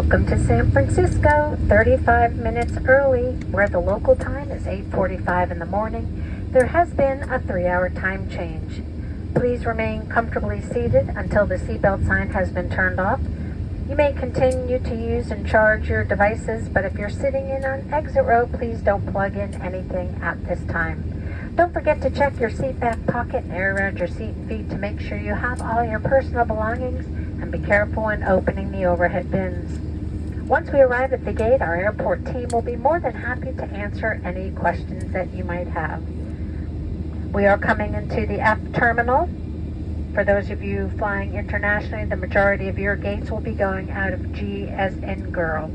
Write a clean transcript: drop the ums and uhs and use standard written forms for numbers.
Welcome to San Francisco, 35 minutes early, where the local time is 8:45 in the morning. There has been a 3-hour time change. Please remain comfortably seated until the seatbelt sign has been turned off. You may continue to use and charge your devices, but if you're sitting in an exit row, please don't plug in anything at this time. Don't forget to check your seat back pocket and air around your seat and feet to make sure you have all your personal belongings, and be careful when opening the overhead bins. Once we arrive at the gate, our airport team will be more than happy to answer any questions that you might have. We are coming into the F terminal. For those of you flying internationally, the majority of your gates will be going out of G as in girl.